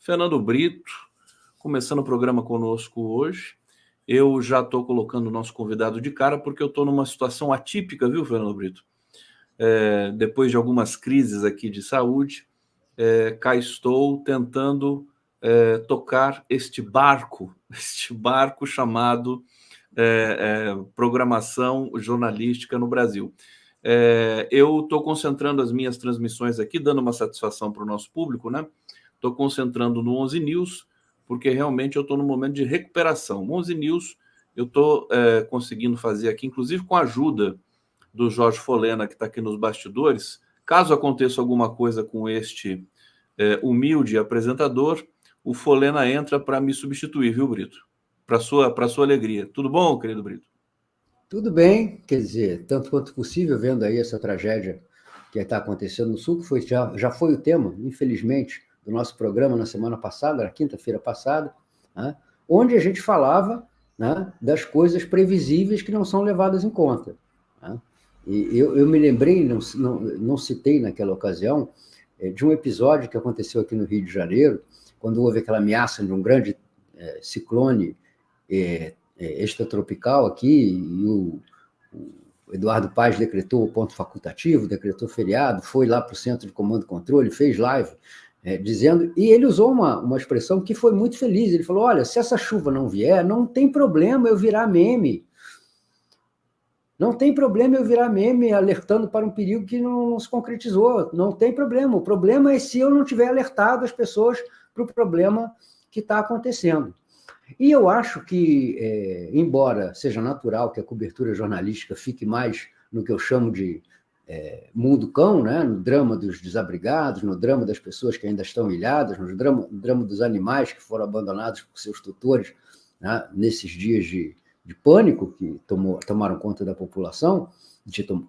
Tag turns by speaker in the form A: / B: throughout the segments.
A: Fernando Brito, começando o programa conosco hoje. Eu já estou colocando o nosso convidado de cara porque eu estou numa situação atípica, viu, Fernando Brito? Depois de algumas crises aqui de saúde, cá estou tentando tocar este barco chamado programação jornalística no Brasil. Eu estou concentrando as minhas transmissões aqui, dando uma satisfação para o nosso público, né? Estou concentrando no 11 News, porque realmente eu estou no momento de recuperação. 11 News eu estou conseguindo fazer aqui, inclusive com a ajuda do Jorge Folena, que está aqui nos bastidores. Caso aconteça alguma coisa com este humilde apresentador, o Folena entra para me substituir, viu, Brito? Para sua alegria. Tudo bom, querido Brito?
B: Tudo bem, quer dizer, tanto quanto possível, vendo aí essa tragédia que está acontecendo no Sul, que já foi o tema, infelizmente, do nosso programa na semana passada, na quinta-feira passada, né, onde a gente falava, né, das coisas previsíveis que não são levadas em conta. Né? E eu me lembrei, não citei naquela ocasião, de um episódio que aconteceu aqui no Rio de Janeiro, quando houve aquela ameaça de um grande ciclone extratropical aqui, e o Eduardo Paes decretou o ponto facultativo, decretou feriado, foi lá para o Centro de Comando e Controle, fez live, dizendo, e ele usou uma expressão que foi muito feliz, ele falou, olha, se essa chuva não vier, não tem problema eu virar meme, não tem problema eu virar meme alertando para um perigo que não se concretizou, não tem problema, o problema é se eu não tiver alertado as pessoas para o problema que está acontecendo. E eu acho que, embora seja natural que a cobertura jornalística fique mais no que eu chamo de mundo cão, né? No drama dos desabrigados, no drama das pessoas que ainda estão ilhadas, no drama dos animais que foram abandonados por seus tutores, né? Nesses dias de pânico que tomaram conta da população,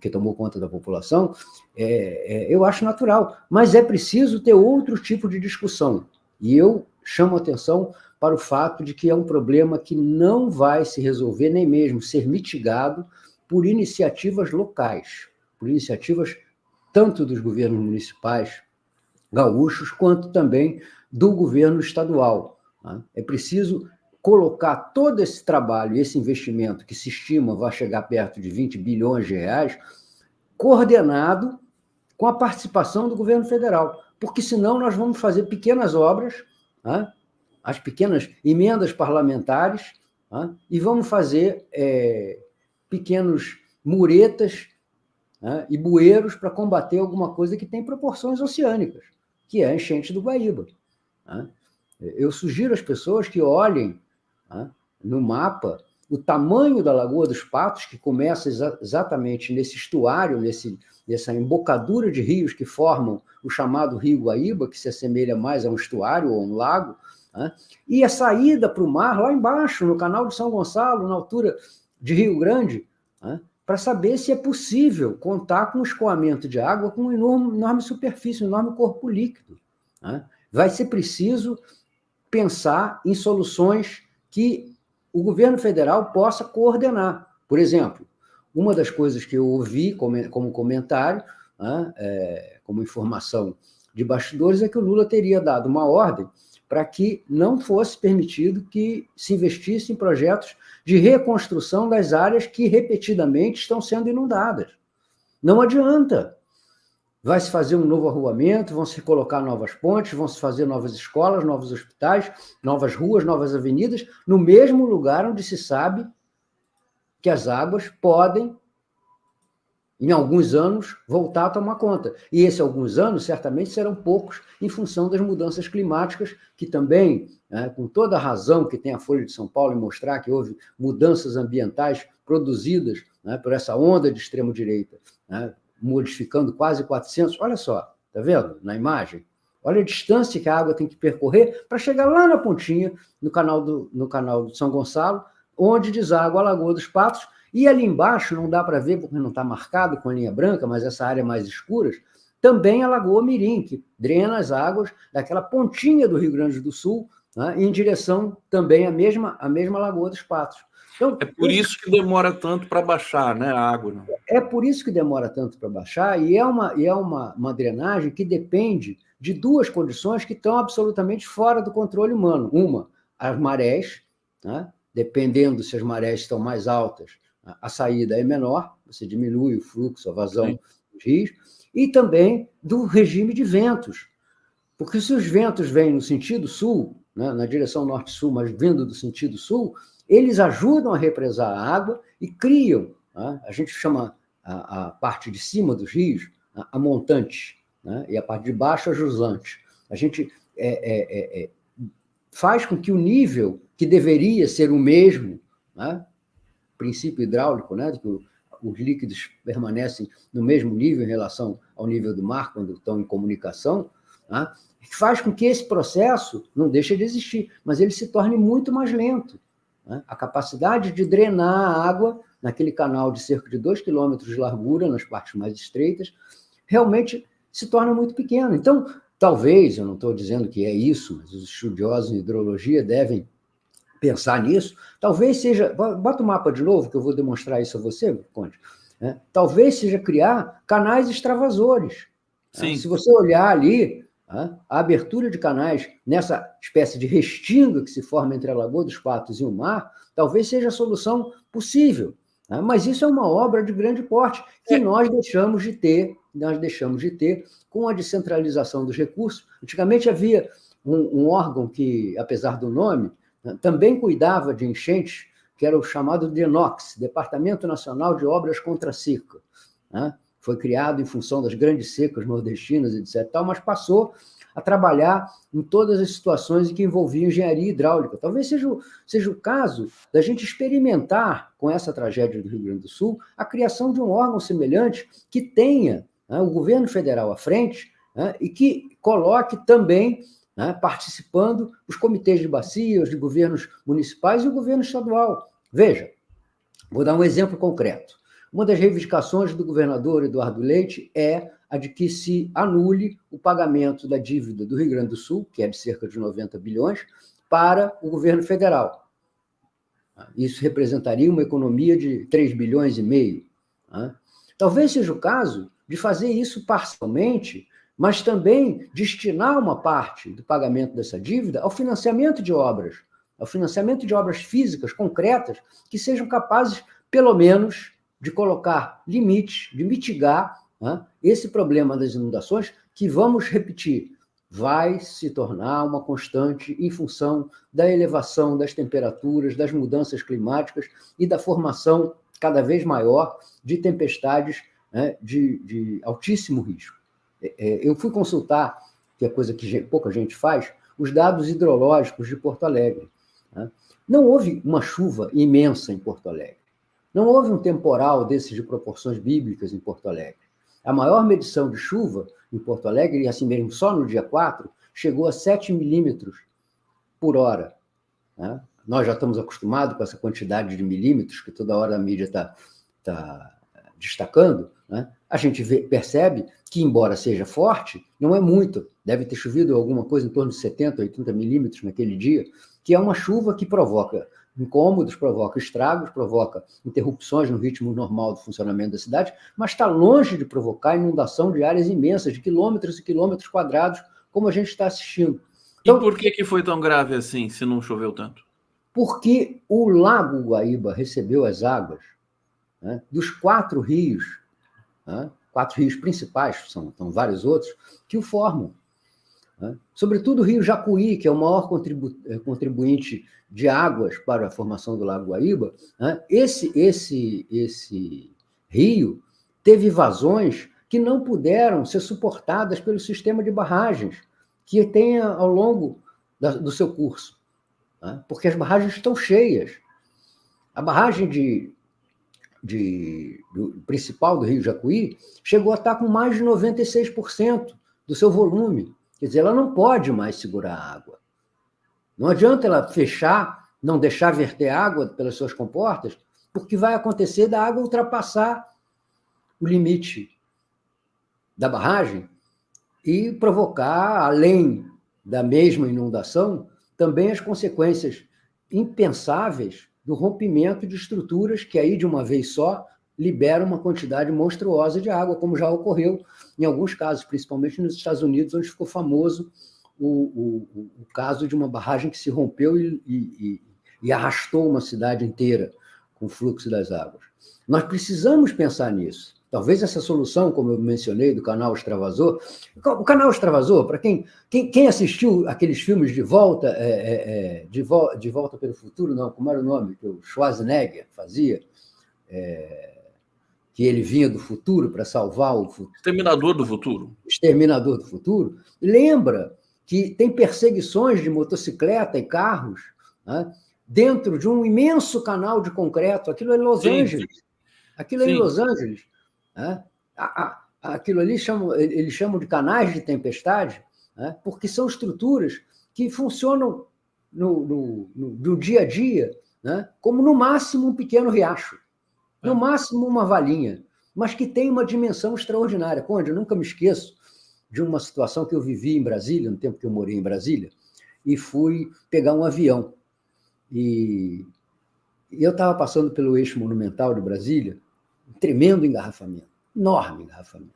B: que tomou conta da população, eu acho natural. Mas é preciso ter outro tipo de discussão. E eu chamo a atenção para o fato de que é um problema que não vai se resolver, nem mesmo ser mitigado por iniciativas locais, por iniciativas tanto dos governos municipais gaúchos, quanto também do governo estadual. É preciso colocar todo esse trabalho, esse investimento, que se estima vai chegar perto de 20 bilhões de reais, coordenado com a participação do governo federal, porque senão nós vamos fazer pequenas obras, as pequenas emendas parlamentares, e vamos fazer pequenos muretas e bueiros para combater alguma coisa que tem proporções oceânicas, que é a enchente do Guaíba. Eu sugiro às pessoas que olhem no mapa o tamanho da Lagoa dos Patos, que começa exatamente nesse estuário, nessa embocadura de rios que formam o chamado Rio Guaíba, que se assemelha mais a um estuário ou um lago, e a saída para o mar lá embaixo, no canal de São Gonçalo, na altura de Rio Grande, para saber se é possível contar com o escoamento de água com uma enorme superfície, um enorme corpo líquido. Vai ser preciso pensar em soluções que o governo federal possa coordenar. Por exemplo, uma das coisas que eu ouvi como comentário, como informação de bastidores, é que o Lula teria dado uma ordem para que não fosse permitido que se investisse em projetos de reconstrução das áreas que repetidamente estão sendo inundadas. Não adianta. Vai se fazer um novo arruamento, vão se colocar novas pontes, vão se fazer novas escolas, novos hospitais, novas ruas, novas avenidas, no mesmo lugar onde se sabe que as águas podem, em alguns anos, voltar a tomar conta. E esses alguns anos, certamente, serão poucos em função das mudanças climáticas, que também, com toda a razão que tem a Folha de São Paulo em mostrar que houve mudanças ambientais produzidas por essa onda de extrema-direita, modificando quase 400... Olha só, está vendo na imagem? Olha a distância que a água tem que percorrer para chegar lá na pontinha, no canal do São Gonçalo, onde deságua a Lagoa dos Patos. E ali embaixo, não dá para ver porque não está marcado com a linha branca, mas essa área mais escura, também a Lagoa Mirim, que drena as águas daquela pontinha do Rio Grande do Sul né, em direção também à mesma Lagoa dos Patos.
A: Então, é por isso que demora tanto para baixar, né, a água. Né?
B: É por isso que demora tanto para baixar, e é uma drenagem que depende de duas condições que estão absolutamente fora do controle humano. Uma, as marés, né? Dependendo se as marés estão mais altas, a saída é menor, você diminui o fluxo, a vazão dos rios, e também do regime de ventos. Porque se os ventos vêm no sentido sul, né, na direção norte-sul, mas vindo do sentido sul, eles ajudam a represar a água e criam, né, a gente chama a parte de cima dos rios a montante, né, e a parte de baixo a jusante. A gente faz com que o nível que deveria ser o mesmo, né, princípio hidráulico, né, de que os líquidos permanecem no mesmo nível em relação ao nível do mar quando estão em comunicação, né, faz com que esse processo não deixe de existir, mas ele se torne muito mais lento. Né? A capacidade de drenar a água naquele canal de cerca de 2 quilômetros de largura, nas partes mais estreitas, realmente se torna muito pequena. Então, talvez, eu não estou dizendo que é isso, mas os estudiosos em hidrologia devem pensar nisso, talvez seja... Bota o mapa de novo, que eu vou demonstrar isso a você, Conde. Né? Talvez seja criar canais extravasores. Né? Se você olhar ali, a abertura de canais nessa espécie de restinga que se forma entre a Lagoa dos Patos e o mar, talvez seja a solução possível. Né? Mas isso é uma obra de grande porte que nós deixamos de ter com a descentralização dos recursos. Antigamente havia um órgão que, apesar do nome, também cuidava de enchentes, que era o chamado DENOX, Departamento Nacional de Obras contra a Seca. Né? Foi criado em função das grandes secas nordestinas, etc., mas passou a trabalhar em todas as situações em que envolvia engenharia hidráulica. Talvez seja o caso da gente experimentar, com essa tragédia do Rio Grande do Sul, a criação de um órgão semelhante que tenha, né, o governo federal à frente, né, e que coloque também, né, participando os comitês de bacias, de governos municipais e o governo estadual. Veja, vou dar um exemplo concreto. Uma das reivindicações do governador Eduardo Leite é a de que se anule o pagamento da dívida do Rio Grande do Sul, que é de cerca de 90 bilhões, para o governo federal. Isso representaria uma economia de 3 bilhões e meio. Talvez seja o caso de fazer isso parcialmente, mas também destinar uma parte do pagamento dessa dívida ao financiamento de obras físicas, concretas, que sejam capazes, pelo menos, de colocar limites, de mitigar, né, esse problema das inundações, que, vamos repetir, vai se tornar uma constante em função da elevação das temperaturas, das mudanças climáticas e da formação cada vez maior de tempestades, né, de altíssimo risco. Eu fui consultar, que é coisa que pouca gente faz, os dados hidrológicos de Porto Alegre. Né? Não houve uma chuva imensa em Porto Alegre. Não houve um temporal desses de proporções bíblicas em Porto Alegre. A maior medição de chuva em Porto Alegre, e assim mesmo só no dia 4, chegou a 7 milímetros por hora. Né? Nós já estamos acostumados com essa quantidade de milímetros que toda hora a mídia está destacando. Né? A gente percebe que, embora seja forte, não é muito. Deve ter chovido alguma coisa em torno de 70, 80 milímetros naquele dia, que é uma chuva que provoca incômodos, provoca estragos, provoca interrupções no ritmo normal do funcionamento da cidade, mas está longe de provocar inundação de áreas imensas, de quilômetros e quilômetros quadrados, como a gente está assistindo.
A: Então, e por que foi tão grave assim, se não choveu tanto?
B: Porque o Lago Guaíba recebeu as águas, né, dos 4 rios, né, 4 rios principais, são vários outros, que o formam. Né? Sobretudo o rio Jacuí, que é o maior contribuinte de águas para a formação do Lago Guaíba. Né? Esse rio teve vazões que não puderam ser suportadas pelo sistema de barragens que tem ao longo do seu curso, né? Porque as barragens estão cheias. A barragem principal do rio Jacuí chegou a estar com mais de 96% do seu volume. Quer dizer, ela não pode mais segurar a água. Não adianta ela fechar, não deixar verter água pelas suas comportas, porque vai acontecer da água ultrapassar o limite da barragem e provocar, além da mesma inundação, também as consequências impensáveis do rompimento de estruturas que aí, de uma vez só, liberam uma quantidade monstruosa de água, como já ocorreu em alguns casos, principalmente nos Estados Unidos, onde ficou famoso o caso de uma barragem que se rompeu e arrastou uma cidade inteira com o fluxo das águas. Nós precisamos pensar nisso. Talvez essa solução, como eu mencionei, do canal Extravasor... O canal Extravasor, para quem assistiu aqueles filmes de volta pelo futuro, não, como era o nome que o Schwarzenegger fazia, que ele vinha do futuro para salvar o futuro.
A: Exterminador do Futuro.
B: Exterminador do Futuro. Lembra que tem perseguições de motocicleta e carros, né, dentro de um imenso canal de concreto. Aquilo é em Los Angeles. Aquilo é em Los Angeles. Né? Aquilo ali eles chamam de canais de tempestade, né, porque são estruturas que funcionam no dia a dia, né, como, no máximo, um pequeno riacho. No máximo, uma valinha, mas que tem uma dimensão extraordinária. Conde, eu nunca me esqueço de uma situação que eu vivi em Brasília, no tempo que eu morei em Brasília, e fui pegar um avião. E eu estava passando pelo eixo monumental de Brasília, um tremendo engarrafamento, enorme engarrafamento.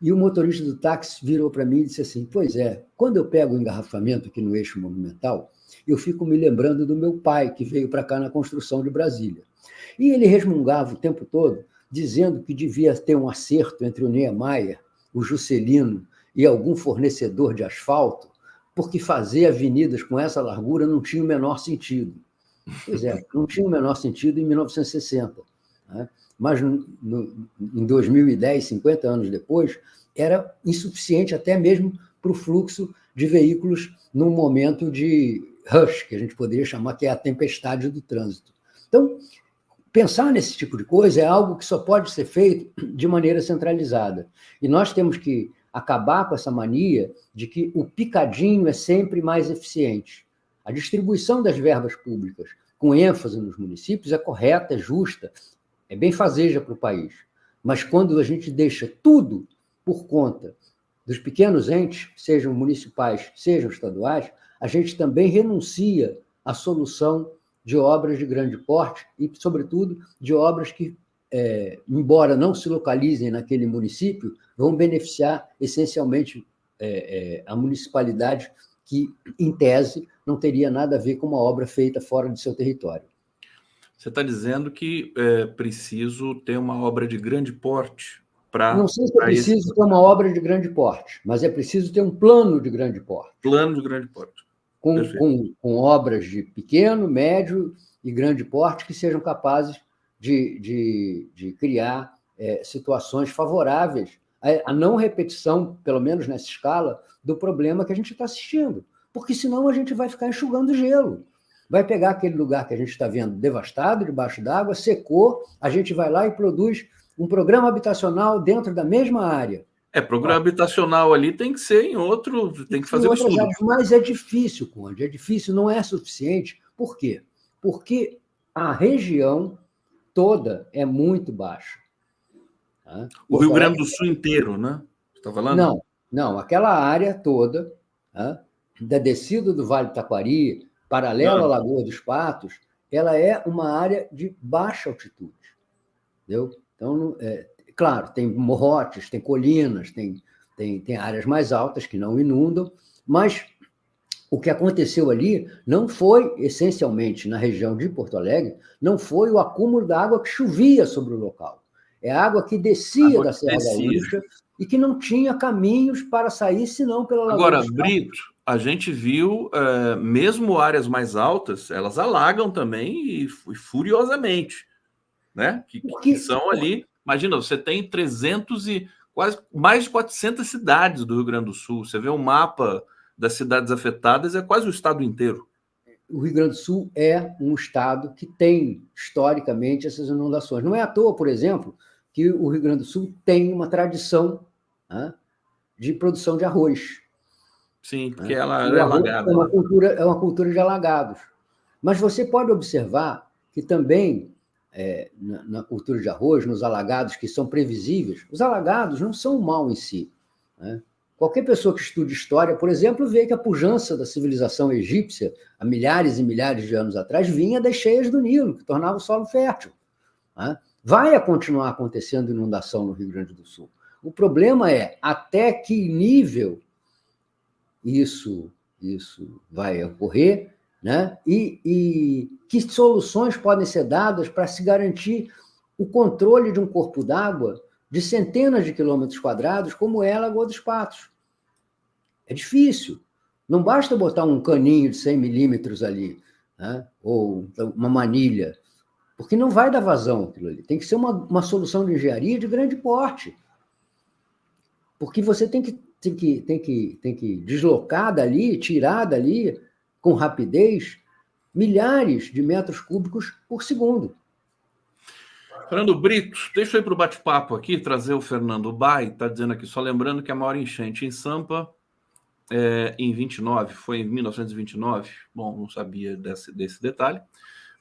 B: E o motorista do táxi virou para mim e disse assim: pois é, quando eu pego o engarrafamento aqui no eixo monumental, eu fico me lembrando do meu pai, que veio para cá na construção de Brasília. E ele resmungava o tempo todo, dizendo que devia ter um acerto entre o Niemeyer, o Juscelino e algum fornecedor de asfalto, porque fazer avenidas com essa largura não tinha o menor sentido. Pois é, não tinha o menor sentido em 1960. Né? Mas em 2010, 50 anos depois, era insuficiente até mesmo para o fluxo de veículos num momento de rush, que a gente poderia chamar que é a tempestade do trânsito. Então, pensar nesse tipo de coisa é algo que só pode ser feito de maneira centralizada. E nós temos que acabar com essa mania de que o picadinho é sempre mais eficiente. A distribuição das verbas públicas, com ênfase nos municípios, é correta, é justa, é benfazeja para o país. Mas quando a gente deixa tudo por conta dos pequenos entes, sejam municipais, sejam estaduais, a gente também renuncia à solução de obras de grande porte e, sobretudo, de obras que, embora não se localizem naquele município, vão beneficiar essencialmente a municipalidade que, em tese, não teria nada a ver com uma obra feita fora de seu território.
A: Você está dizendo que é preciso ter uma obra de grande porte para...
B: Não sei se é preciso ter uma obra de grande porte, mas é preciso ter um plano de grande porte.
A: Plano de grande porte.
B: Com obras de pequeno, médio e grande porte que sejam capazes de criar situações favoráveis à não repetição, pelo menos nessa escala, do problema que a gente está assistindo. Porque senão a gente vai ficar enxugando gelo. Vai pegar aquele lugar que a gente está vendo devastado, debaixo d'água, secou, a gente vai lá e produz um programa habitacional dentro da mesma área.
A: Programa habitacional ali tem que ser em outro, tem que fazer um estudo.
B: Mas é difícil, Conde, é difícil, não é suficiente. Por quê? Porque a região toda é muito baixa. Tá?
A: O Rio Grande do Sul inteiro, né? Você está falando?
B: Não, aquela área toda, tá? Da descida do Vale do Taquari, paralela à Lagoa dos Patos, ela é uma área de baixa altitude. Entendeu? Então, claro, tem morrotes, tem colinas, tem áreas mais altas que não inundam, mas o que aconteceu ali não foi, essencialmente, na região de Porto Alegre, não foi o acúmulo da água que chovia sobre o local. É a água que descia da Serra Gaúcha e que não tinha caminhos para sair, senão pela Lagoa dos Patos.
A: Agora, Brito, a gente viu, mesmo áreas mais altas, elas alagam também e furiosamente, né? Que são ali... Imagina, você tem 300 e quase mais de 400 cidades do Rio Grande do Sul. Você vê um mapa das cidades afetadas, é quase o estado inteiro.
B: O Rio Grande do Sul é um estado que tem, historicamente, essas inundações. Não é à toa, por exemplo, que o Rio Grande do Sul tem uma tradição, né, de produção de arroz.
A: Sim, porque ela é alagada.
B: É uma cultura de alagados. Mas você pode observar que também... na cultura de arroz, nos alagados que são previsíveis, os alagados não são o mal em si. Né? Qualquer pessoa que estude história, por exemplo, vê que a pujança da civilização egípcia, há milhares e milhares de anos atrás, vinha das cheias do Nilo, que tornava o solo fértil. Né? Vai continuar acontecendo inundação no Rio Grande do Sul. O problema é até que nível isso vai ocorrer, né? E que soluções podem ser dadas para se garantir o controle de um corpo d'água de centenas de quilômetros quadrados, como é a Lagoa dos Patos. É difícil. Não basta botar um caninho de 100 milímetros ali, né? Ou uma manilha, porque não vai dar vazão aquilo ali. Tem que ser uma solução de engenharia de grande porte. Porque você tem que deslocar dali, tirar dali, com rapidez, milhares de metros cúbicos por segundo.
A: Fernando Brito, deixa eu ir para o bate-papo aqui, trazer o Fernando Bai, está dizendo aqui, só lembrando que a maior enchente em Sampa em 29, foi em 1929, bom, não sabia desse detalhe.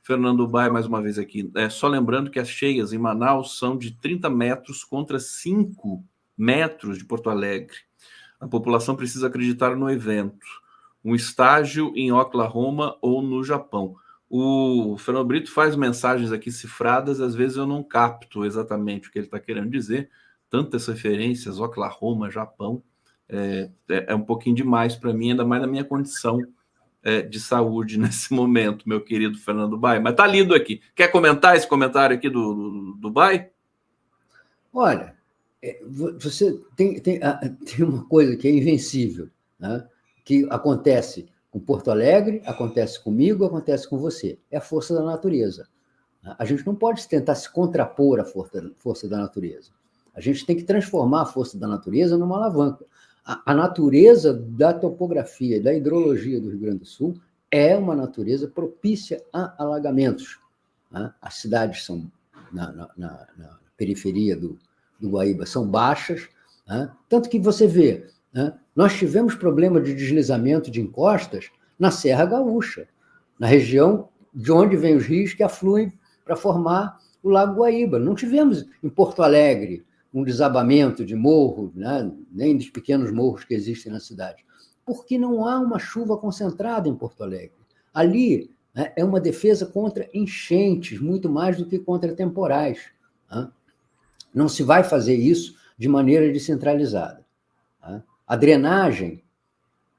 A: Fernando Bai, mais uma vez aqui, só lembrando que as cheias em Manaus são de 30 metros contra 5 metros de Porto Alegre. A população precisa acreditar no evento, um estágio em Oklahoma ou no Japão. O Fernando Brito faz mensagens aqui cifradas, às vezes eu não capto exatamente o que ele está querendo dizer, tantas referências, Oklahoma, Japão, é um pouquinho demais para mim, ainda mais na minha condição de saúde nesse momento, meu querido Fernando Bai. Mas tá lido aqui. Quer comentar esse comentário aqui do Bai?
B: Olha, você tem uma coisa que é invencível, né? Que acontece com Porto Alegre, acontece comigo, acontece com você. É a força da natureza. A gente não pode tentar se contrapor à força da natureza. A gente tem que transformar a força da natureza numa alavanca. A natureza da topografia, da hidrologia do Rio Grande do Sul é uma natureza propícia a alagamentos. Né? As cidades são na periferia do Guaíba são baixas, né? Tanto que você vê, né? Nós tivemos problema de deslizamento de encostas na Serra Gaúcha, na região de onde vêm os rios que afluem para formar o Lago Guaíba. Não tivemos em Porto Alegre um desabamento de morro, né? Nem dos pequenos morros que existem na cidade, porque não há uma chuva concentrada em Porto Alegre. Ali, né, é uma defesa contra enchentes, muito mais do que contra temporais. Né? Não se vai fazer isso de maneira descentralizada. Né? A drenagem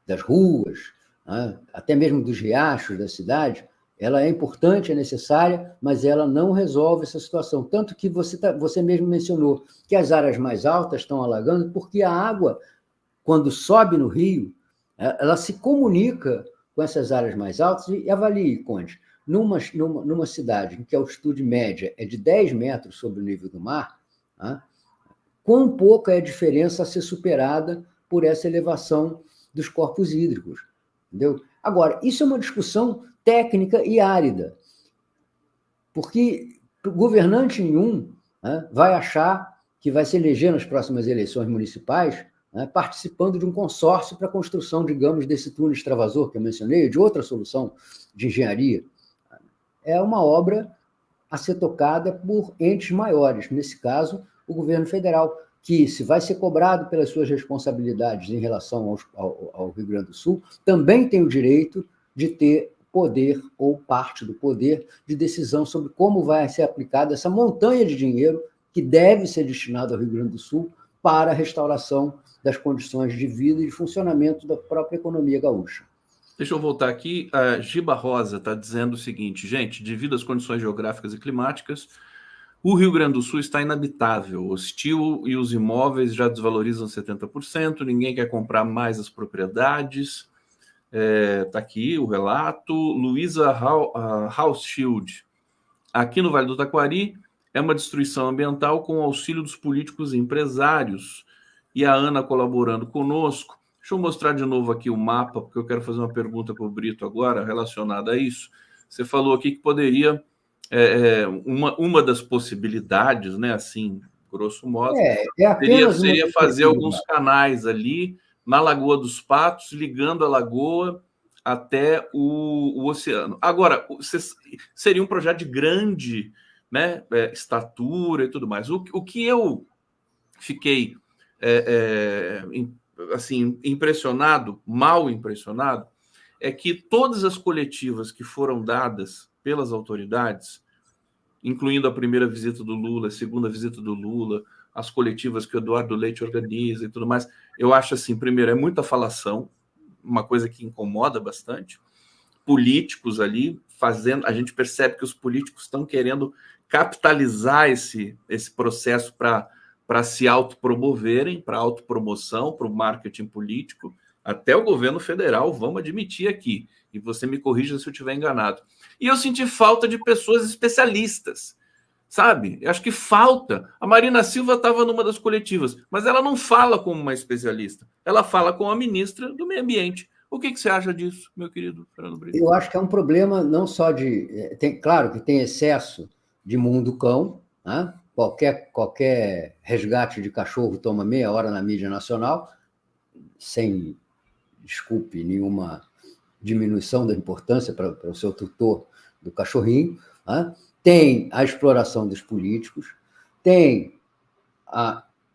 B: das ruas, né, até mesmo dos riachos da cidade, ela é importante, é necessária, mas ela não resolve essa situação. Tanto que você mesmo mencionou que as áreas mais altas estão alagando porque a água, quando sobe no rio, ela se comunica com essas áreas mais altas. E avalie, Conde, numa cidade em que a altitude média é de 10 metros sobre o nível do mar, né, quão pouca é a diferença a ser superada por essa elevação dos corpos hídricos. Entendeu? Agora, isso é uma discussão técnica e árida, porque governante nenhum, né, vai achar que vai se eleger nas próximas eleições municipais, né, participando de um consórcio para a construção, digamos, desse túnel extravasor que eu mencionei, de outra solução de engenharia. É uma obra a ser tocada por entes maiores, nesse caso, o governo federal, que, se vai ser cobrado pelas suas responsabilidades em relação ao Rio Grande do Sul, também tem o direito de ter poder ou parte do poder de decisão sobre como vai ser aplicada essa montanha de dinheiro que deve ser destinado ao Rio Grande do Sul para a restauração das condições de vida e de funcionamento da própria economia gaúcha.
A: Deixa eu voltar aqui. A Giba Rosa está dizendo o seguinte, gente, devido às condições geográficas e climáticas, o Rio Grande do Sul está inabitável, hostil, e os imóveis já desvalorizam 70%, ninguém quer comprar mais as propriedades. Está aqui o relato. Luísa Hausschild. Aqui no Vale do Taquari é uma destruição ambiental com o auxílio dos políticos e empresários. E a Ana colaborando conosco. Deixa eu mostrar de novo aqui o mapa, porque eu quero fazer uma pergunta para o Brito agora relacionada a isso. Você falou aqui que poderia... uma das possibilidades, né, assim, grosso modo, seria fazer alguns canais ali na Lagoa dos Patos, ligando a lagoa até o oceano. Agora, seria um projeto de grande, né, estatura e tudo mais. O que eu fiquei assim, impressionado, mal impressionado, é que todas as coletivas que foram dadas pelas autoridades, incluindo a primeira visita do Lula, a segunda visita do Lula, as coletivas que o Eduardo Leite organiza e tudo mais, eu acho assim, primeiro, é muita falação, uma coisa que incomoda bastante, políticos ali fazendo, a gente percebe que os políticos estão querendo capitalizar esse processo para se autopromoverem, para autopromoção, para o marketing político, até o governo federal, vamos admitir aqui, e você me corrija se eu estiver enganado. E eu senti falta de pessoas especialistas, sabe? Eu acho que falta. A Marina Silva estava numa das coletivas, mas ela não fala como uma especialista, ela fala com a ministra do Meio Ambiente. O que você acha disso, meu querido Fernando Brito?
B: Eu acho que é um problema não só de... claro que tem excesso de mundo cão, né? Qualquer resgate de cachorro toma meia hora na mídia nacional, sem, desculpe, nenhuma diminuição da importância para o seu tutor do cachorrinho, né? Tem a exploração dos políticos, tem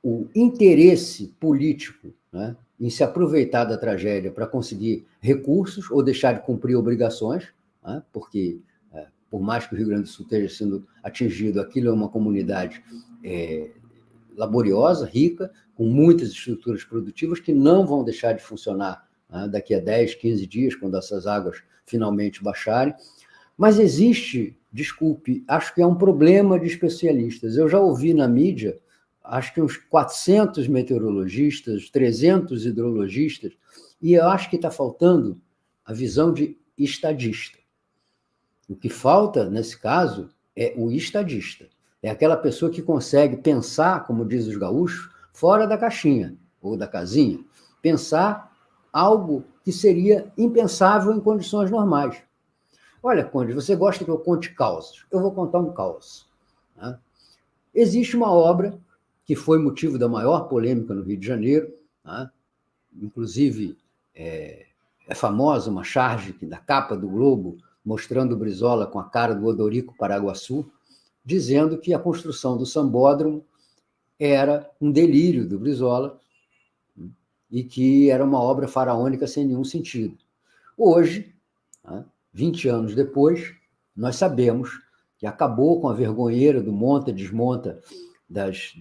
B: o interesse político, né, em se aproveitar da tragédia para conseguir recursos ou deixar de cumprir obrigações, né, porque, por mais que o Rio Grande do Sul esteja sendo atingido, aquilo é uma comunidade laboriosa, rica, com muitas estruturas produtivas que não vão deixar de funcionar, né, daqui a 10, 15 dias, quando essas águas finalmente baixarem. Mas existe, desculpe, acho que é um problema de especialistas. Eu já ouvi na mídia, acho que uns 400 meteorologistas, 300 hidrologistas, e eu acho que está faltando a visão de estadista. O que falta, nesse caso, é o estadista. É aquela pessoa que consegue pensar, como diz os gaúchos, fora da caixinha ou da casinha. Pensar algo que seria impensável em condições normais. Olha, Conde, você gosta que eu conte causos? Eu vou contar um caos. Né? Existe uma obra que foi motivo da maior polêmica no Rio de Janeiro, né? Inclusive é famosa uma charge da capa do Globo mostrando o Brizola com a cara do Odorico Paraguaçu, dizendo que a construção do Sambódromo era um delírio do Brizola e que era uma obra faraônica sem nenhum sentido. Hoje, 20 anos depois, nós sabemos que acabou com a vergonheira do monta e desmonta das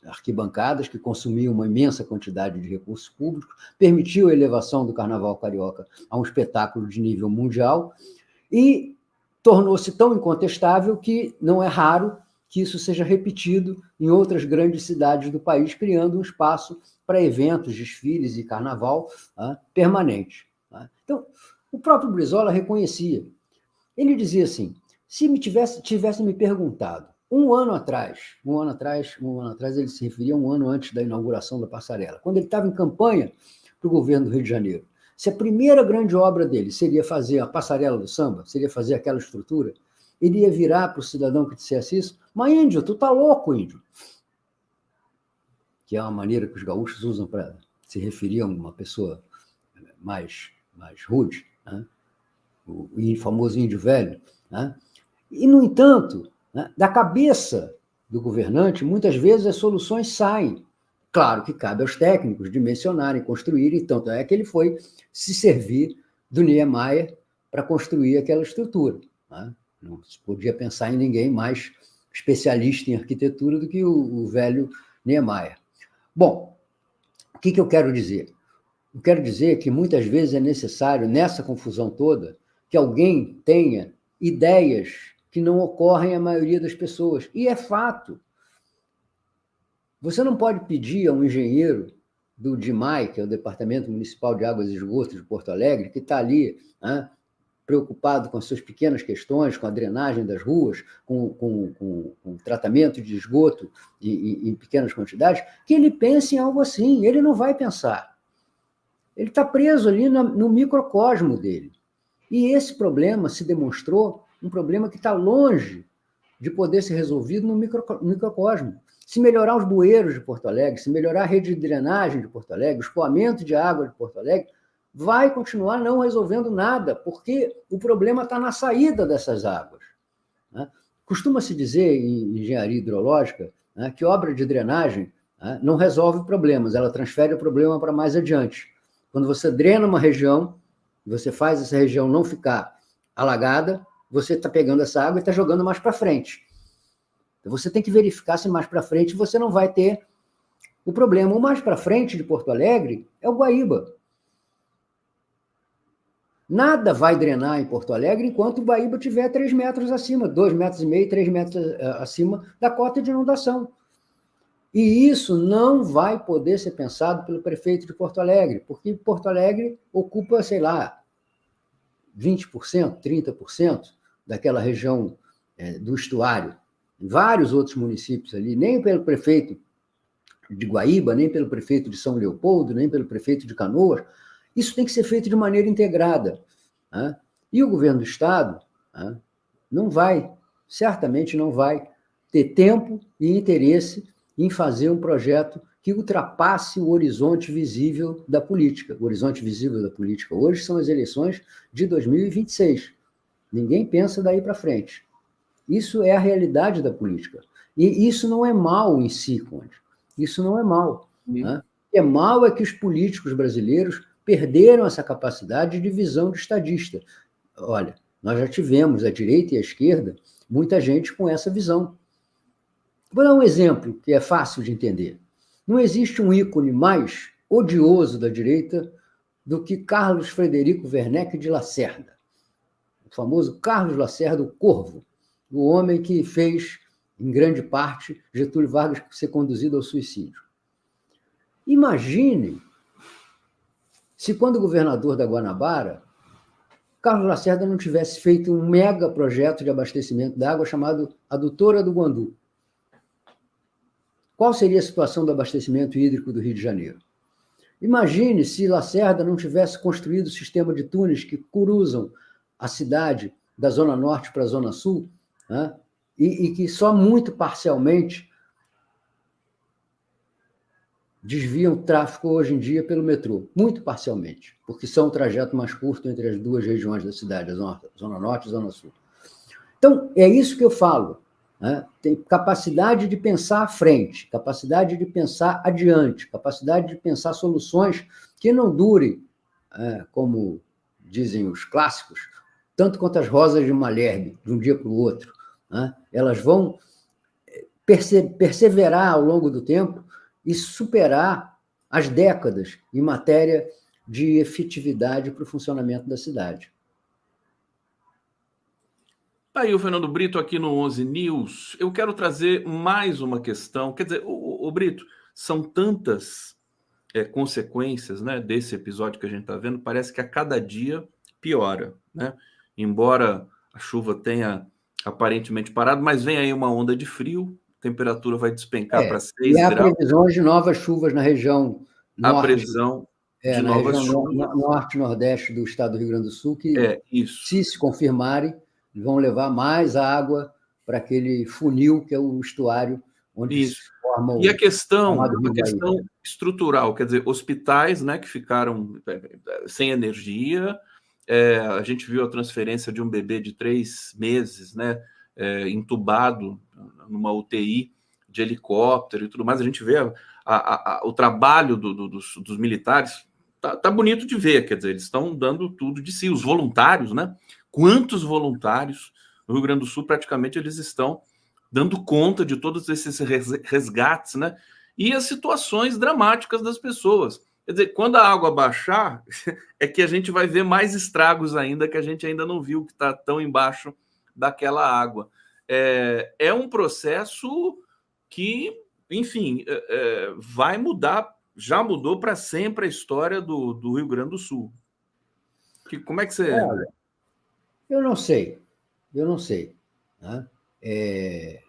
B: arquibancadas, que consumiam uma imensa quantidade de recursos públicos, permitiu a elevação do Carnaval Carioca a um espetáculo de nível mundial e tornou-se tão incontestável que não é raro que isso seja repetido em outras grandes cidades do país, criando um espaço para eventos, desfiles e carnaval permanente. Então, o próprio Brizola reconhecia. Ele dizia assim, se me tivesse me perguntado, um ano atrás, ele se referia a um ano antes da inauguração da passarela, quando ele estava em campanha para o governo do Rio de Janeiro, se a primeira grande obra dele seria fazer a passarela do samba, seria fazer aquela estrutura, ele ia virar para o cidadão que dissesse isso, mas índio, tu tá louco, índio. Que é uma maneira que os gaúchos usam para se referir a uma pessoa mais rude, né? O famoso índio velho. Né? E, no entanto, né, da cabeça do governante, muitas vezes as soluções saem. Claro que cabe aos técnicos dimensionarem, construírem, tanto é que ele foi se servir do Niemeyer para construir aquela estrutura. Né? Não se podia pensar em ninguém mais especialista em arquitetura do que o velho Niemeyer. Bom, o que eu quero dizer? Eu quero dizer que muitas vezes é necessário, nessa confusão toda, que alguém tenha ideias que não ocorrem à maioria das pessoas. E é fato. Você não pode pedir a um engenheiro do DIMAI, que é o Departamento Municipal de Águas e Esgotos de Porto Alegre, que está ali, né, preocupado com as suas pequenas questões, com a drenagem das ruas, com o tratamento de esgoto em pequenas quantidades, que ele pense em algo assim. Ele não vai pensar. Ele está preso ali no microcosmo dele. E esse problema se demonstrou um problema que está longe de poder ser resolvido no microcosmo. Se melhorar os bueiros de Porto Alegre, se melhorar a rede de drenagem de Porto Alegre, o escoamento de água de Porto Alegre, vai continuar não resolvendo nada, porque o problema está na saída dessas águas. Né? Costuma-se dizer, em engenharia hidrológica, né, que obra de drenagem não resolve problemas, ela transfere o problema para mais adiante. Quando você drena uma região, você faz essa região não ficar alagada, você está pegando essa água e está jogando mais para frente. Então, você tem que verificar se mais para frente você não vai ter o problema. O mais para frente de Porto Alegre é o Guaíba. Nada vai drenar em Porto Alegre enquanto o Guaíba estiver 3 metros acima, 2,5 metros, 3 metros acima da cota de inundação. E isso não vai poder ser pensado pelo prefeito de Porto Alegre, porque Porto Alegre ocupa, sei lá, 20%, 30% daquela região do estuário. Vários outros municípios ali, nem pelo prefeito de Guaíba, nem pelo prefeito de São Leopoldo, nem pelo prefeito de Canoas. Isso tem que ser feito de maneira integrada. E o governo do Estado não vai, certamente não vai, ter tempo e interesse em fazer um projeto que ultrapasse o horizonte visível da política. O horizonte visível da política hoje são as eleições de 2026. Ninguém pensa daí para frente. Isso é a realidade da política. E isso não é mal em si, Conde. Isso não é mal. O que é mal é que os políticos brasileiros perderam essa capacidade de visão de estadista. Olha, nós já tivemos, a direita e a esquerda, muita gente com essa visão. Vou dar um exemplo que é fácil de entender. Não existe um ícone mais odioso da direita do que Carlos Frederico Werneck de Lacerda. O famoso Carlos Lacerda, o Corvo, o homem que fez, em grande parte, Getúlio Vargas ser conduzido ao suicídio. Imagine se, quando governador da Guanabara, Carlos Lacerda não tivesse feito um mega projeto de abastecimento de água chamado Adutora do Guandu. Qual seria a situação do abastecimento hídrico do Rio de Janeiro? Imagine se Lacerda não tivesse construído o sistema de túneis que cruzam a cidade da Zona Norte para a Zona Sul, e que só muito parcialmente desviam o tráfego hoje em dia pelo metrô, muito parcialmente, porque são o trajeto mais curto entre as duas regiões da cidade, a Zona Norte e a Zona Sul. Então, é isso que eu falo. Tem capacidade de pensar à frente, capacidade de pensar adiante, capacidade de pensar soluções que não durem, como dizem os clássicos, tanto quanto as rosas de Malherbe, de um dia para o outro. Elas vão perseverar ao longo do tempo e superar as décadas em matéria de efetividade para o funcionamento da cidade.
A: Aí o Fernando Brito aqui no 11 News. Eu quero trazer mais uma questão. Quer dizer, o Brito, são tantas consequências, né, desse episódio que a gente está vendo, parece que a cada dia piora, né? Embora a chuva tenha aparentemente parado, mas vem aí uma onda de frio, a temperatura vai despencar para 6
B: graus. E há
A: graus.
B: previsões de novas chuvas na região norte.
A: A previsão de novas chuvas.
B: Norte e nordeste do estado do Rio Grande do Sul, que,
A: isso.
B: se confirmarem, vão levar mais água para aquele funil que é o estuário, onde se forma o...
A: E a questão estrutural, quer dizer, hospitais, né, que ficaram sem energia. A gente viu a transferência de um bebê de 3 meses, né, entubado numa UTI de helicóptero e tudo mais. A gente vê o trabalho dos militares. Tá bonito de ver, quer dizer, eles estão dando tudo de si. Os voluntários, né? Quantos voluntários no Rio Grande do Sul, praticamente, eles estão dando conta de todos esses resgates, né? E as situações dramáticas das pessoas. Quer dizer, quando a água baixar, é que a gente vai ver mais estragos ainda, que a gente ainda não viu, que está tão embaixo daquela água. É um processo que, enfim, vai mudar, já mudou para sempre a história do Rio Grande do Sul. Como é que você...
B: Eu não sei. Né?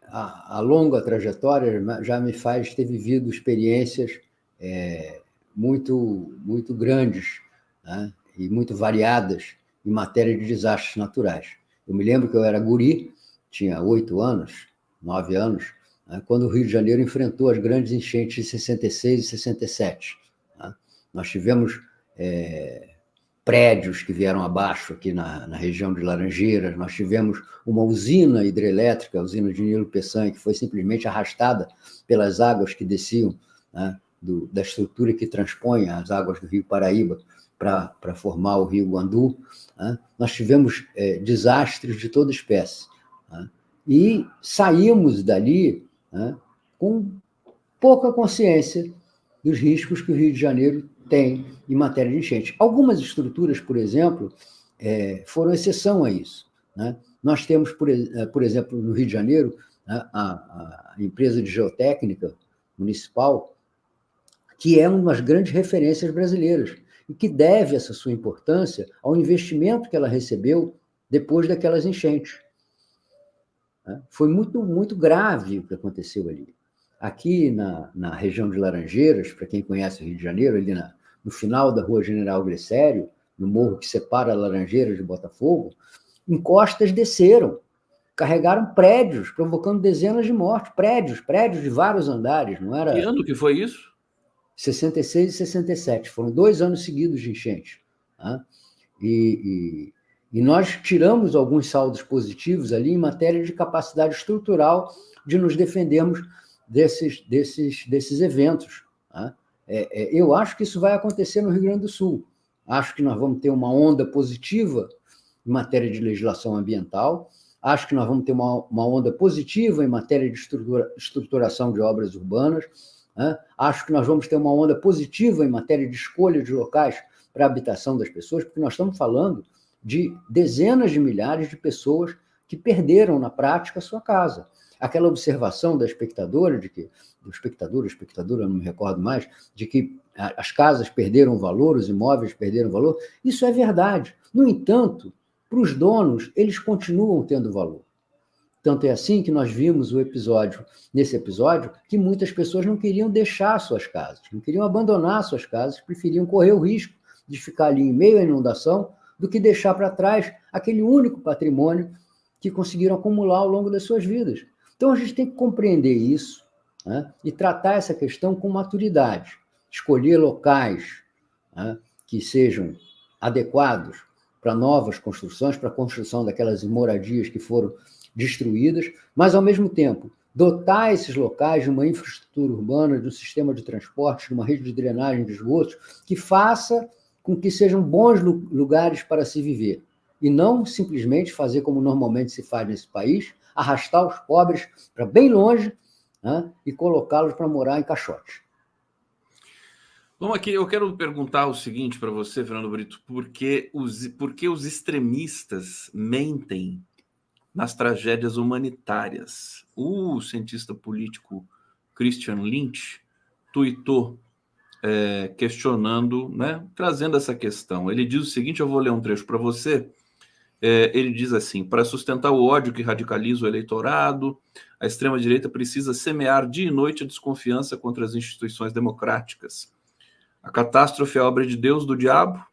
B: A longa trajetória já me faz ter vivido experiências muito, muito grandes, né? E muito variadas em matéria de desastres naturais. Eu me lembro que eu era guri, tinha 8 anos, 9 anos, né? Quando o Rio de Janeiro enfrentou as grandes enchentes de 66 e 67. Né? Nós tivemos prédios que vieram abaixo aqui na região de Laranjeiras, nós tivemos uma usina hidrelétrica, a usina de Nilo Peçanha, que foi simplesmente arrastada pelas águas que desciam né, da estrutura que transpõe as águas do Rio Paraíba para formar o Rio Guandu, né? Nós tivemos desastres de toda espécie, né? E saímos dali, né, com pouca consciência dos riscos que o Rio de Janeiro tem em matéria de enchente. Algumas estruturas, por exemplo, foram exceção a isso, né? Nós temos, por exemplo, no Rio de Janeiro, né, a empresa de geotécnica municipal, que é uma das grandes referências brasileiras, e que deve essa sua importância ao investimento que ela recebeu depois daquelas enchentes. Foi muito, muito grave o que aconteceu ali. Aqui na região de Laranjeiras, para quem conhece o Rio de Janeiro, ali no final da Rua General Glicério, no morro que separa Laranjeiras de Botafogo, encostas desceram, carregaram prédios, provocando dezenas de mortes. Prédios de vários andares, não era...
A: Que ano que foi isso?
B: 66 e 67, foram 2 anos seguidos de enchente. Tá? E nós tiramos alguns saldos positivos ali em matéria de capacidade estrutural de nos defendermos desses eventos. Tá? Eu acho que isso vai acontecer no Rio Grande do Sul. Acho que nós vamos ter uma onda positiva em matéria de legislação ambiental, acho que nós vamos ter uma onda positiva em matéria de estruturação de obras urbanas, né? Acho que nós vamos ter uma onda positiva em matéria de escolha de locais para a habitação das pessoas, porque nós estamos falando de dezenas de milhares de pessoas que perderam, na prática, a sua casa. Aquela observação da espectadora, eu não me recordo mais, de que as casas perderam valor, os imóveis perderam valor, isso é verdade. No entanto, para os donos, eles continuam tendo valor. Tanto é assim que nós vimos nesse episódio, que muitas pessoas não queriam deixar suas casas, não queriam abandonar suas casas, preferiam correr o risco de ficar ali em meio à inundação do que deixar para trás aquele único patrimônio que conseguiram acumular ao longo das suas vidas. Então, a gente tem que compreender isso, né, e tratar essa questão com maturidade, escolher locais, né, que sejam adequados para novas construções, para a construção daquelas moradias que foram destruídas, mas, ao mesmo tempo, dotar esses locais de uma infraestrutura urbana, de um sistema de transporte, de uma rede de drenagem de esgotos, que faça com que sejam bons lugares para se viver, e não simplesmente fazer como normalmente se faz nesse país, arrastar os pobres para bem longe, né, e colocá-los para morar em caixotes.
A: Vamos aqui, eu quero perguntar o seguinte para você, Fernando Brito, por que os extremistas mentem nas tragédias humanitárias? O cientista político Christian Lynch tuitou questionando, né, trazendo essa questão. Ele diz o seguinte, eu vou ler um trecho para você. Ele diz assim: para sustentar o ódio que radicaliza o eleitorado, a extrema-direita precisa semear dia e noite a desconfiança contra as instituições democráticas. A catástrofe é obra de Deus, do diabo,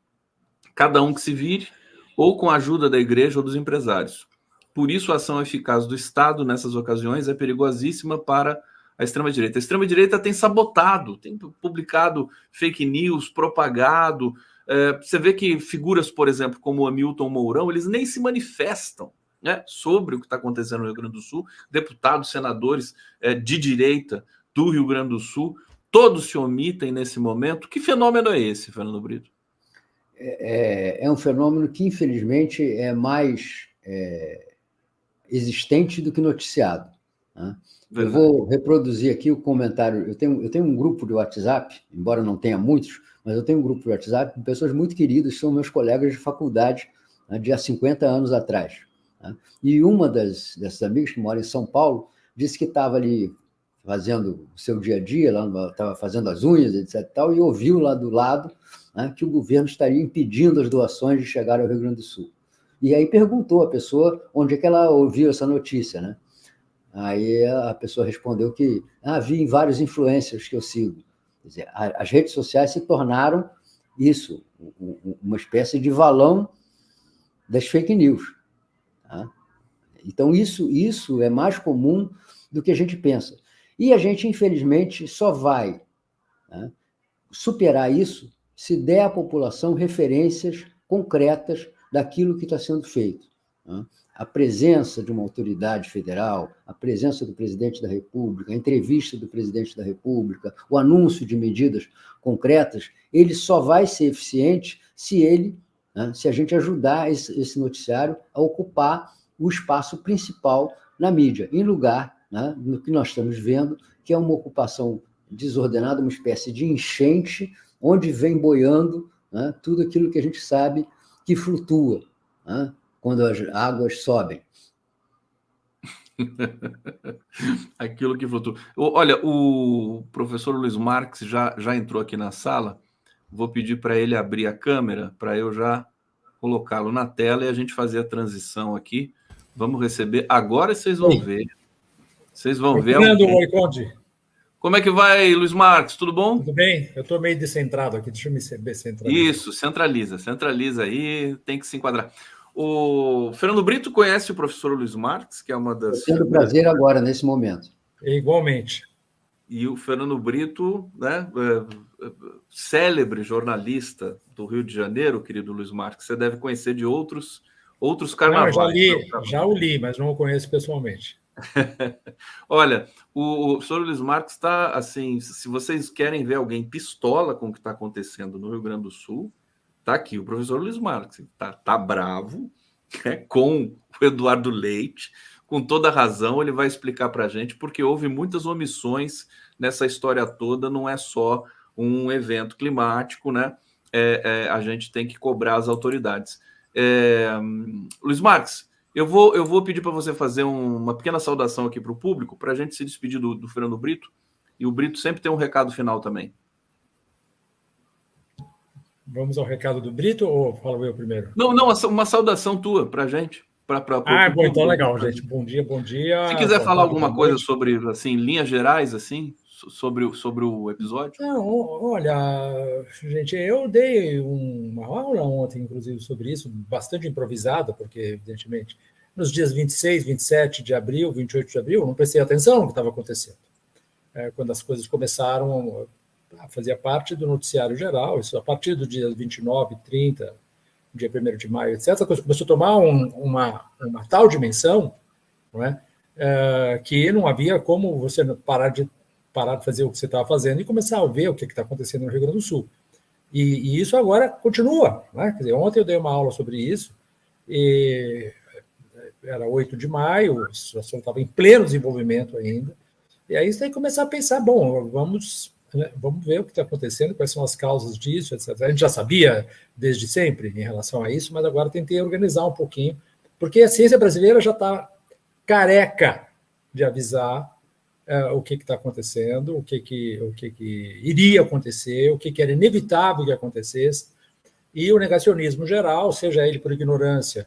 A: cada um que se vire, ou com a ajuda da igreja ou dos empresários. Por isso, a ação eficaz do Estado nessas ocasiões é perigosíssima para a extrema-direita. A extrema-direita tem sabotado, tem publicado fake news, propagado. Você vê que figuras, por exemplo, como o Hamilton Mourão, eles nem se manifestam, né, sobre o que está acontecendo no Rio Grande do Sul. Deputados, senadores de direita do Rio Grande do Sul, todos se omitem nesse momento. Que fenômeno é esse, Fernando Brito?
B: É um fenômeno que, infelizmente, é mais existente do que noticiado, né? Eu vou reproduzir aqui o comentário. Eu tenho um grupo de WhatsApp, embora não tenha muitos, mas eu tenho um grupo de WhatsApp com pessoas muito queridas, que são meus colegas de faculdade, né, de há 50 anos atrás. Né? E uma dessas amigas, que mora em São Paulo, disse que estava ali fazendo o seu dia a dia, estava fazendo as unhas, etc. E ouviu lá do lado, né, que o governo estaria impedindo as doações de chegar ao Rio Grande do Sul. E aí perguntou a pessoa onde é que ela ouviu essa notícia, né? Aí a pessoa respondeu que vi em vários influencers que eu sigo. Quer dizer, as redes sociais se tornaram isso, uma espécie de valão das fake news. Tá? Então, isso é mais comum do que a gente pensa. E a gente, infelizmente, só vai, né, superar isso se der à população referências concretas daquilo que está sendo feito. Né? a presença de uma autoridade federal, a presença do presidente da República, a entrevista do presidente da República, o anúncio de medidas concretas, ele só vai ser eficiente se a gente ajudar esse noticiário a ocupar o espaço principal na mídia, em lugar, né, no que nós estamos vendo, que é uma ocupação desordenada, uma espécie de enchente, onde vem boiando, né, tudo aquilo que a gente sabe que flutua, né, quando as águas sobem.
A: Aquilo que flutua. Olha, o professor Luiz Marques já entrou aqui na sala. Vou pedir para ele abrir a câmera, para eu já colocá-lo na tela e a gente fazer a transição aqui. Vamos receber. Agora vocês vão ver. Vocês vão ver.
C: Oi, Conde.
A: Como é que vai, Luiz Marques? Tudo bom?
C: Tudo bem? Eu estou meio descentrado aqui. Deixa eu me centralizar.
A: Isso, centraliza aí, tem que se enquadrar. O Fernando Brito conhece o professor Luiz Marques, que é uma das...
B: Tendo prazer agora, nesse momento.
C: Igualmente.
A: E o Fernando Brito, né, célebre jornalista do Rio de Janeiro, querido Luiz Marques, você deve conhecer de outros carnavais.
C: Não, já o li, mas não o conheço pessoalmente.
A: Olha, o professor Luiz Marques está assim, se vocês querem ver alguém pistola com o que está acontecendo no Rio Grande do Sul, tá aqui o professor Luiz Marques, tá bravo, né, com o Eduardo Leite, com toda razão. Ele vai explicar para a gente, porque houve muitas omissões nessa história toda, não é só um evento climático, né? A gente tem que cobrar as autoridades. Luiz Marques, eu vou pedir para você fazer uma pequena saudação aqui para o público, para a gente se despedir do Fernando Brito, e o Brito sempre tem um recado final também.
C: Vamos ao recado do Brito ou falo eu primeiro?
A: Não, uma saudação tua para a gente.
C: Bom, então legal, gente. Bom dia.
A: Se quiser falar alguma coisa sobre, assim, linhas gerais, assim, sobre o episódio.
C: Não, olha, gente, eu dei uma aula ontem, inclusive, sobre isso, bastante improvisada, porque, evidentemente, nos dias 26, 27 de abril, 28 de abril, não prestei atenção no que estava acontecendo. Quando as coisas começaram a fazer parte do noticiário geral, isso a partir do dia 29, 30, dia 1º de maio, etc., a coisa começou a tomar uma tal dimensão, não é? Que não havia como você parar de fazer o que você estava fazendo e começar a ver o que está acontecendo no Rio Grande do Sul. E isso agora continua. Né? Quer dizer, ontem eu dei uma aula sobre isso, e era 8 de maio, a situação estava em pleno desenvolvimento ainda, e aí você tem que começar a pensar, bom, vamos ver o que está acontecendo, quais são as causas disso, etc. A gente já sabia desde sempre em relação a isso, mas agora tentei organizar um pouquinho, porque a ciência brasileira já está careca de avisar o que está acontecendo, o que iria acontecer, o que era inevitável que acontecesse, e o negacionismo geral, seja ele por ignorância,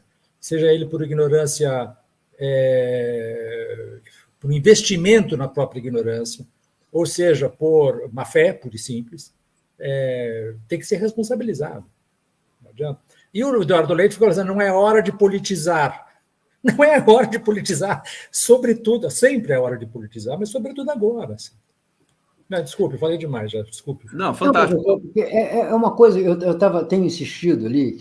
C: por investimento na própria ignorância, ou seja, por má fé, pura e simples, tem que ser responsabilizado. Não adianta. E o Eduardo Leite ficou dizendo, não é hora de politizar. Não é hora de politizar, sobretudo, sempre é hora de politizar, mas sobretudo agora. Assim. Não, desculpe, falei demais já, desculpe.
A: Não, fantástico.
B: Não, é uma coisa, tenho insistido ali,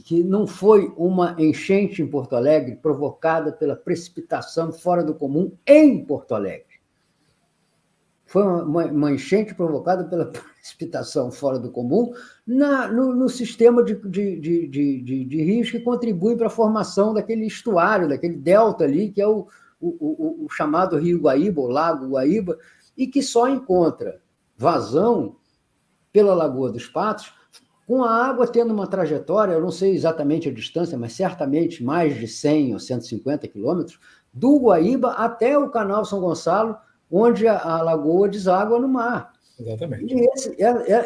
B: que não foi uma enchente em Porto Alegre provocada pela precipitação fora do comum em Porto Alegre. Foi uma enchente provocada pela precipitação fora do comum no sistema de rios que contribui para a formação daquele estuário, daquele delta ali, que é o chamado Rio Guaíba, o Lago Guaíba, e que só encontra vazão pela Lagoa dos Patos, com a água tendo uma trajetória, eu não sei exatamente a distância, mas certamente mais de 100 ou 150 quilômetros, do Guaíba até o Canal São Gonçalo, onde a lagoa deságua no mar.
C: Exatamente.
B: E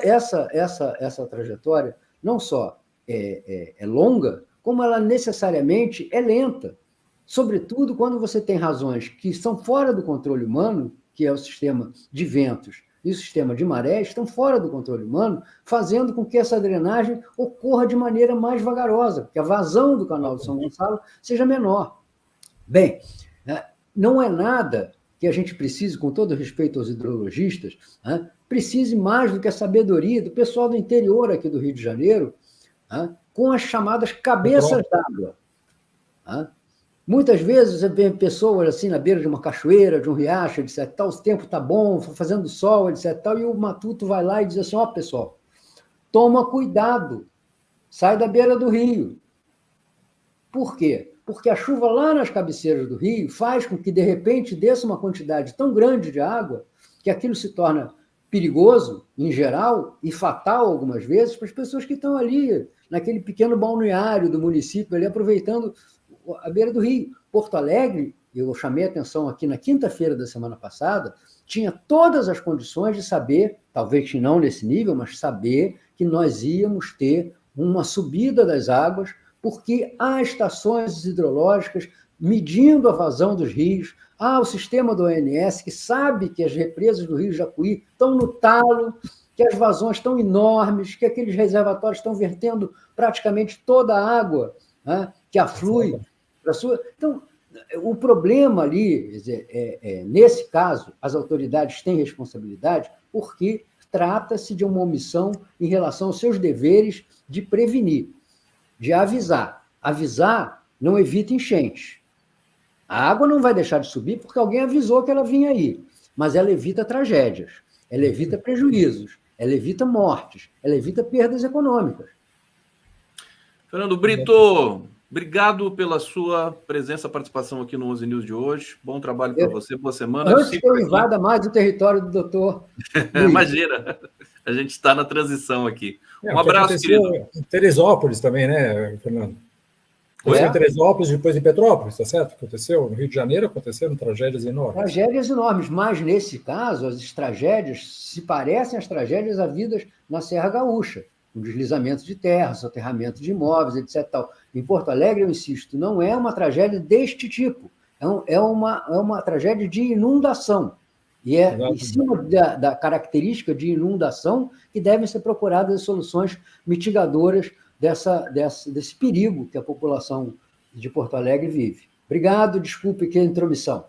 B: essa trajetória não só é longa, como ela necessariamente é lenta. Sobretudo quando você tem razões que são fora do controle humano, que é o sistema de ventos e o sistema de maré, estão fora do controle humano, fazendo com que essa drenagem ocorra de maneira mais vagarosa, que a vazão do Canal de São Gonçalo seja menor. Bem, não é nada que a gente precise, com todo respeito aos hidrologistas, precise mais do que a sabedoria do pessoal do interior aqui do Rio de Janeiro, com as chamadas cabeças d'água. Muitas vezes você vê pessoas assim na beira de uma cachoeira, de um riacho, etc. Tal, o tempo está bom, fazendo sol, etc. Tal, e o matuto vai lá e diz assim: ó, pessoal, toma cuidado, sai da beira do rio. Por quê? Porque a chuva lá nas cabeceiras do rio faz com que, de repente, desça uma quantidade tão grande de água que aquilo se torna perigoso, em geral, e fatal algumas vezes, para as pessoas que estão ali, naquele pequeno balneário do município, ali aproveitando a beira do rio. Porto Alegre, eu chamei a atenção aqui na quinta-feira da semana passada, tinha todas as condições de saber, talvez não nesse nível, mas saber que nós íamos ter uma subida das águas, porque há estações hidrológicas medindo a vazão dos rios, há o sistema do ONS que sabe que as represas do Rio Jacuí estão no talo, que as vazões estão enormes, que aqueles reservatórios estão vertendo praticamente toda a água, né, que aflui para a sua... Então, o problema ali, nesse caso, as autoridades têm responsabilidade porque trata-se de uma omissão em relação aos seus deveres de prevenir, de avisar. Avisar não evita enchentes. A água não vai deixar de subir porque alguém avisou que ela vinha aí, mas ela evita tragédias, ela evita prejuízos, ela evita mortes, ela evita perdas econômicas.
A: Fernando Brito, obrigado pela sua presença, participação aqui no 11 News de hoje. Bom trabalho para você, boa semana.
B: Antes que eu invada mais o território do doutor.
A: Imagina, a gente está na transição aqui. Um abraço, querido.
C: Em Teresópolis também, né, Fernando? Aconteceu em Teresópolis, depois em Petrópolis, tá certo? Aconteceu no Rio de Janeiro, aconteceram tragédias enormes.
B: Tragédias enormes, mas nesse caso, as tragédias se parecem às tragédias havidas na Serra Gaúcha, com deslizamento de terra, soterramento de imóveis, etc. Tal. Em Porto Alegre, eu insisto, não é uma tragédia deste tipo, é uma tragédia de inundação. E é em cima da característica de inundação que devem ser procuradas as soluções mitigadoras desse perigo que a população de Porto Alegre vive. Obrigado, desculpe que a intromissão.